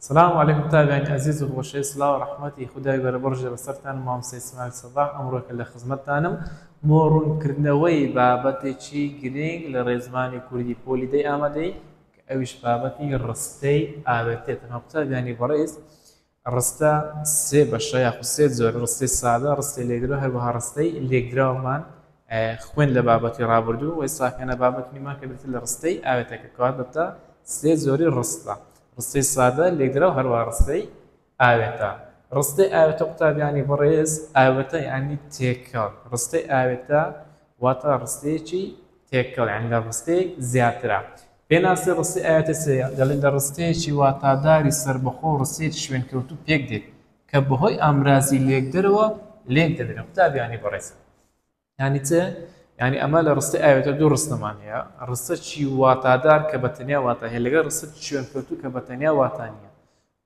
السلام عليكم متابعين عزيز وخوشي صلاة ورحمتي خداي بربرج بسرتان مام سي اسماعيل صباح امرك اللي خدمتانم مورون كردنوي بابتي شي جرينج لرزماني كردي بولي دي امدي اويش بابتي رستي ابتي تنها متابعيني برئيس الرستا سي بشايخ سي زور رستي السادة رستي اللي يدرو هربها رستي اللي يدرو من خوين لبابتي رابردو ويساكن بابتي ما كبرت الرستي ابتي كوادبتا سي زوري الرستا رستي السادة اللي يقدروا هروا رستي آوتا رستي آوتا قطاب يعني بريز آوتا يعني تيكل رستي آوتا واتا رستي شي تيكل يعني رستي زياترا بيناسي رستي آوتا سيا دلين رستي شي واتا داري سربخو رستي شوين كوتو بيقدر كبهوي أمرازي اللي يقدروا قطاب يعني بريز يعني يعني أمال رستي آية دو رستمان هي رست شي واتادار كبتنيا واتا هي لقى رست شون كوتو كبتنيا واتانيا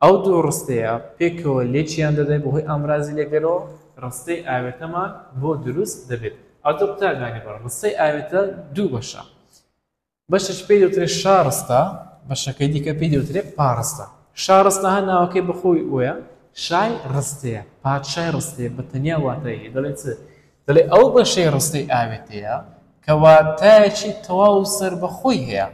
أو دو رستيا بيكو ليشي عند ده بهوي أمراض اللي قالوا رستي آية تمام بو دروس دبت أو دو بتاع يعني بر رستي آية دو بشش بيدو تري شارستا بشش كيدي كبيدو تري بارستا شارستا هنا وكي بخوي ويا شاي رستيا بعد شاي رستيا بتنيا واتاي دلنت دلي أو بشي رستي آوتيا كواتاشي تواو سر بخوي هي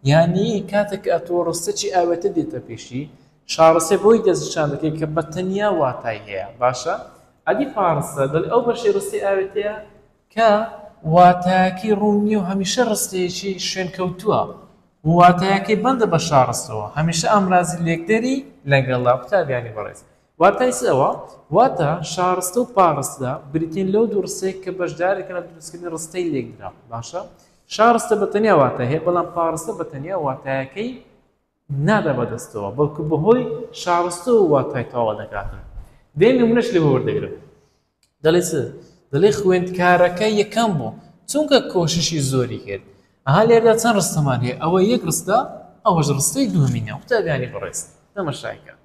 يعني كاتك أتو رستي آوتي دي تبيشي شارسي بوي دزشان دكي كبتنيا واتاي هي باشا أدي فارسة دلي أو بشي رستي آوتيا كواتاكي روميو هميشه رستيشي شوين كوتوا واتاكي بند بشارستوا هميشه أمراضي ليكدري لنقل بتاب يعني بريز واتا سوا واتا شارستو بارستا بريتين لو درسي كبجداري كانت درسكني رستي ليكدرا باشا شارستا بتنيا واتا هي بلان بارستا بتنيا واتا كي نادا بدستوا بلكو بهوي شارستو واتا تاوا دكاتن دين نمونش اللي بور دغرو دلي خوينت كاركاي يكمبو چونكا كوششي زوري كرد اهالي يردا تن رستمان هي او يك رستا او رستي دومينيا وقتا يعني بريس تمشايكا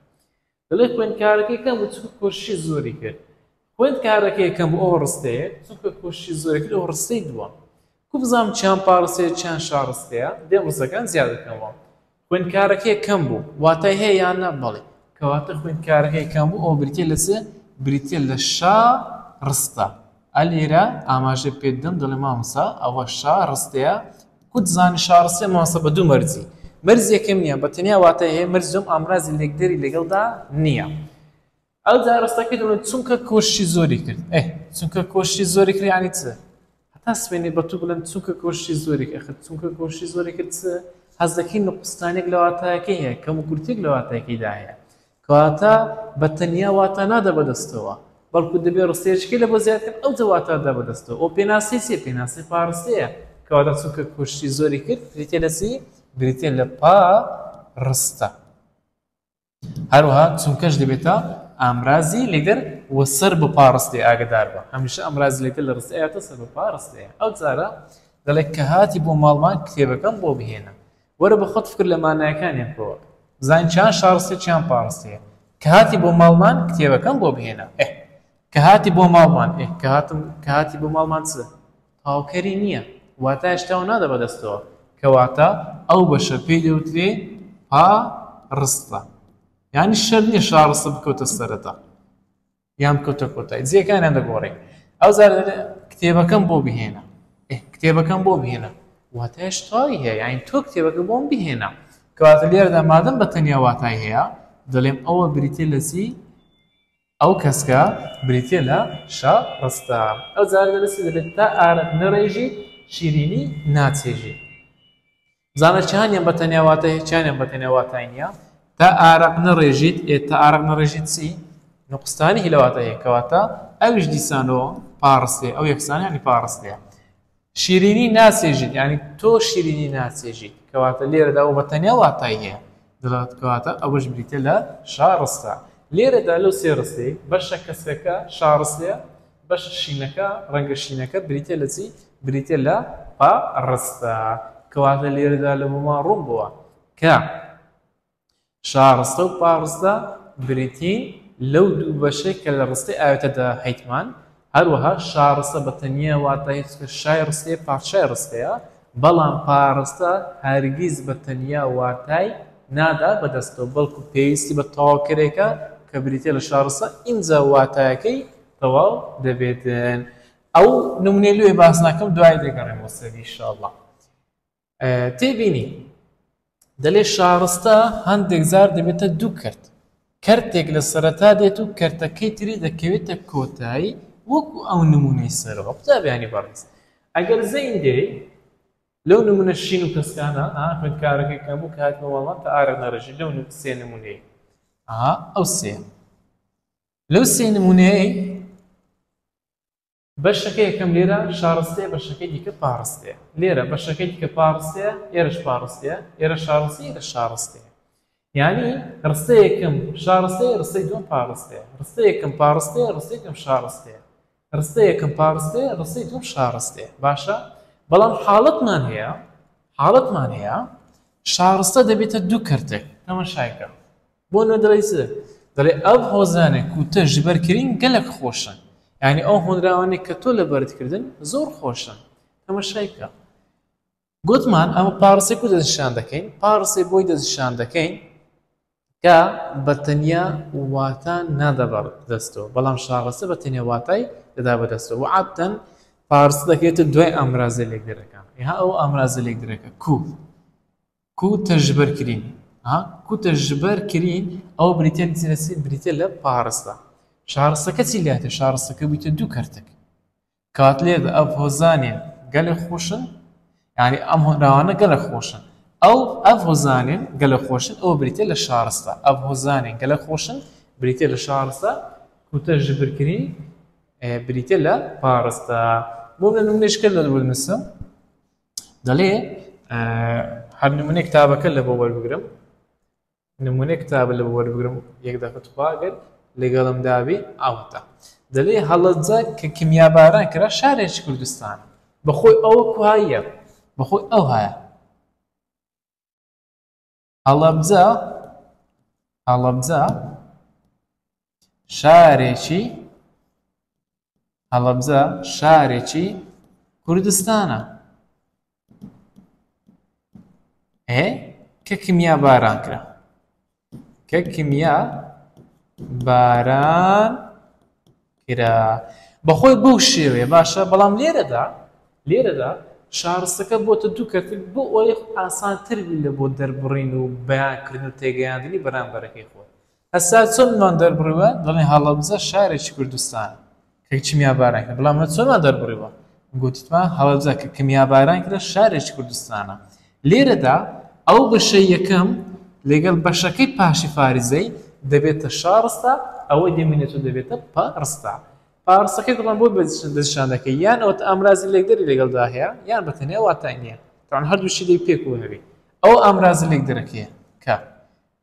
دلي خوين كاركي كم تسوق كوشي زوري كر خوين كاركي كم اورستي تسوق كوشي زوري كر اورستي دوا كوبزام چان بارسي چان شارستيا ديم رسكان زياده كم خوين كاركي كم بو واتا هي يانا بالي كواتا خوين كاركي كم بو او بريتي لشا رستا اليرا اماجي بيدم دلي مامسا او شا رستيا كنت زان شارسي مامسا بدو مرزي كمية بتنيا واتا هي مرزهم أمراض اللي يقدر اللي قلدا نيا أو زار استكيد إنه تسونك كوشي زوري كرد تسونك كوشي زوري كرد يعني حتى سبيني بتقولن تسونك كوشي زوري كرد تسونك كوشي زوري كرد هذاكي نقصتاني قلواتا كي هي كم قلتي قلواتا كي داهية كواتا بتنيا واتا نادا بدستوا بل كده بيرستيج كله بزيادة أو زواتا دا بدستوا أو بيناسي فارسية كواتا تسونك كوشي زوري كرد ريتيلسي بريتين لبا رستا هروها تسونكش دبيتا امراضي ليدر وصر ببارستي اقدار با هميشه امراضي ليدر لرستا اياتا صر ببارستي او زارا دلك كهاتي بو مالمان كتابكم بو بهينا ورا بخط فكر لما ناكان ينبو زين چان شارستي چان بارستي كهاتي بو مالمان كتابكم بو بهينا كهاتي بو مالمان كهاتي بو مالمان س تاوكري نيه واتا اشتاونا دا بدستو كواتا أو بشر بيدوتري رسطة يعني الشرني شارصة بكوتا السرطة يام كوتا زي كان عندك وري أو زار كتابة كم بو بهنا كتابة كم بو بهنا واتاش طاي هي يعني تو كتابة بو بهنا كواتا لير دا مادم بتنيا واتاي هي دلهم أو بريتيلسي أو كسكا بريتيلا شا رسطة أو زار دلسي دلتا آرت نريجي شيريني ناتيجي زانا چانيان بتنيا واتاي چانيان بتنيا واتاينيا تا آرق نريجيت تا آرق نريجيت سي نقصتاني هلواتاي كواتا اوش ديسانو بارسي او يكساني يعني بارسي شيريني ناسيجيت يعني تو شيريني ناسيجيت كواتا ليرة دا او بتنيا واتاي دلات كواتا اوش بريتلا شارستا ليرة دا لو سيرسي بشا كسكا شارسيا بشا شينكا رنگ شينكا بريتلا سي بريتلا بارستا كواتا ليردا لبما رومبوا شارستا و بارستا بريتين لو دو بشكل رستي آيوتا دا هيتمان هروها شارستا بتنيا واتا هيتسك شاي رستي بارشاي رستيا بلان بارستا هرگيز بتنيا واتاي نادا بەدەستەوە بەڵکو پێویستی بە تەواوکەرێکە کە بریتێ لە شارستە ئینجا واتایەکەی تەواو دەبێتن. ئەو نمونەی لێ باس ناکەم دوای دەگەڕێمەوە سەری ئینشاءڵڵا. تێبینی دەڵێ شارستە هەندێک جار دەبێتە دوو کەرت. کەرتێک لە سەرەتا دێت و کەرتەکەی تری دەکەوێتە کۆتایی وەکو ئەو نمونەی سەرەوە. قوتابیانی بەڕێز ئەگەر زەین دێ لەو نمونە شین و کەسکانە خوێندکارەکەی کەم و کاتمە وەڵام تا ئارە نەڕژی لەو سێ نمونەی ئەو سێ لەو سێ نمونەیە بەشەکەی یەکەم لێرە شارستەیە بەشەکەی دیکە پاڕستەیە. لێرە بەشەکەی دیکە پاڕستەیە ئێرەش پاڕستەیە ئێرە شارستی ئێرە شارستەیە. یعنی ڕستە یەکەم شارستەیە ڕستەی دووەم پاڕستەیە. ڕستە یەکەم پاڕستەیە ڕستەی یەکەم شارستەیە. ڕستە یەکەم پاڕستەیە ڕستەی دووەم شارستەیە. باشە؟ بەڵام حاڵەتمان هەیە شارستە دەبێتە دوو کەرتێک. تەماشایکە بۆ نوێ دەڵێ دەڵێ ئەو هۆزانێک و تە ژبەرکردین گەلێک خۆشن. یعنی ئەو هۆنراوانێک کە تۆ لە بەردکردن زۆر خۆشن. تەماشایکە گوتمان ئەمە پارسێک و دەستشان دەکەین پارسێ بۆی دەستشان دەکەین کە بەتەنیا واتان نادەبڕێت دەستەوە بەڵام شارستە بەتەنیا واتای دەدا بەدەستەوە و عادەتەن پارسە دەکرێتە دوای ئامرازە لێکدەرەکان. ئەو ئامرازە لێکدەرەکە کو تەژبەرکردین کو تەژبەرکردین ئەو بریتە لە پارستە. شارستەکە چی لاتێ شارستەکە بوویتە دوو کەرتێک کات لێدا ئەو هۆزانێ گەلێک خۆشن یعنی ئەم هۆنراوانە گەلە خۆشن ئەو هۆزانێن گەلە خۆشن ئەو بریتێ لە شارستە ئەو هۆزانێن گەلە خۆشن بریتێ لە شارستە کوتە ژبرکردین بریتێ لە پارستە. بۆ لە نمونەیەشکە لە بنووسم دەڵێ هەر نمونەی کتابەکە لە بۆ وەربگرم نمونەی کتابە لە بۆ وەربگرم یەک دەقەت خواگەر لەگەڵم دابی ئەوتە دەڵێ هەڵەجە کە کیمیاباران کرا شارێکی کوردستان بەخۆی ئەوە کوهاییە بەخۆی ئەو هەیە هەڵەبجە شارێکی کوردستانە کە کیمیاباران کرا بەخۆی بەو شێوەیە باشە. بەڵام لێرەدا شارستەکە بۆتە دوو کەرتێک بۆ ئەوەی ئاسانتر لە بۆ دەربڕین و بەیانکردن و تێگەیاندنی بەرامبەرەکەی خۆی. هەستا چۆنمان دەربڕیوە دەڵێن هەڵەبجە شارێکی کوردستانە کە کیمیاباران کرا بەڵام چۆنمان دەربڕیوە گوتیتمان هەڵەبجە کە کیمیاباران کرا شارێکی کوردستانە. لێرەدا ئەو بەشەی یەکەم لەگەڵ بەشەکەی پاشی فارزەی دەبێتە شارستە ئەوەی دەمێنێت و دەبێتە پارستە. پارسەکەی دڵان بۆ دەستشان دەکەی یان ئەوە ئامرازی لێکدەری لەگەڵدا هەیە یان بەتەنیا واتای نییە تاوان هەردووشی دەی پێک و هەوی ئەو ئامرازە لێکدەرەکەیە کە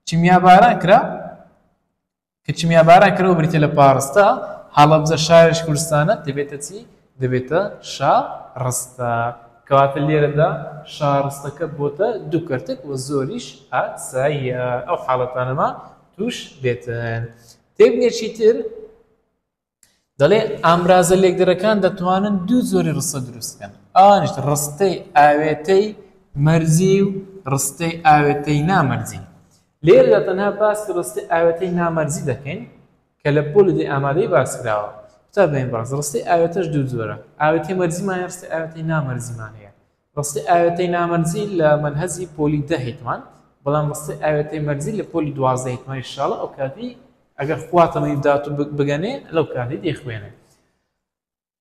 کیمیاباران کرا کە کیمیاباران کرا و بریتە لە پارستە هەڵەبجە شارێکی کوردستانە دەبێتە چی دەبێتە شارستە. کەواتە لێرەدا شارستەکە بۆتە دوو کەرتێک و زۆریش ئاساییە ئەو حاڵەتانەما توش بێتن. تێبنێکی تر دەڵێ ئامرازە لێکدەرەکان دەتوانن دوو زۆری ڕستە دروستکەن ئەوانیش ڕستەی ئاوێتەی مەرزی و ڕستەی ئاوێتەی نامەرزی. لێرەدا تەنها باسی ڕستەی ئاوێتەی نامەرزی دەکەین کە لە پۆلی ئامادەی باس کراوە. قوتابیان بەڕێز ڕستەی ئاوێتەش دوو زۆرە ئاوێتەی مەرزیمان هەیە ڕستەی ئاوێتەی نامەرزیمان هەیە. ڕستەی ئاوێتەی نامەرزی لە مەنهەجی پۆلی 10 هەیتمان بەڵام ڕستەی ئاوێتەی مەرزی لە پۆلی 12 هەیتمان ئینشاڵڵا ئەو کاتی ئەگەر خواتەمەی دات و بگەنێ لەو کاتی دەیخوێنێ.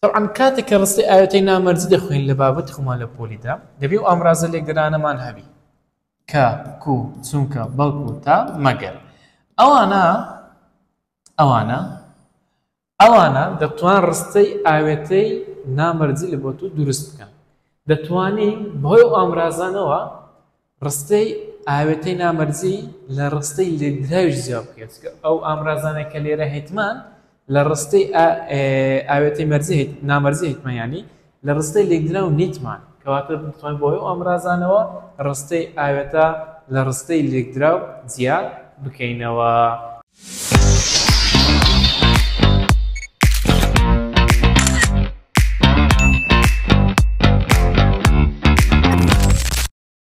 طبعاً کاتێک کە ڕستەی ئاوێتەی نامەرزی دەخوێن لە بابەتی خۆمان لە پۆلیدا دەبێ و ئامرازە لێکدەرانەمان هەبی کە کو چونکە بەڵکو تا مەگەر ئەوانە دەتوان ڕستەی ئاوێتەی نامەرزی لە بۆ تو دروست بکەن. دەتوانین بەهۆی ئەو ئامرازانەوە ڕستەی ئاوێتەی نامەرزی لە ڕستەی لێکدراویش زیاد بکەیت کە ئەو ئامرازانێک کە لێرە هەیتمان لە ڕستەی ئاوێتەی نامەرزی هەیتمان ینی لە ڕستەی لێکدراو نیتمان کەواتە دەتوانین بەهۆی ئەو ئامرازانەوە ڕستەی ئاوێتە لە ڕستەی لێکدراو زیاد بکەینەوە.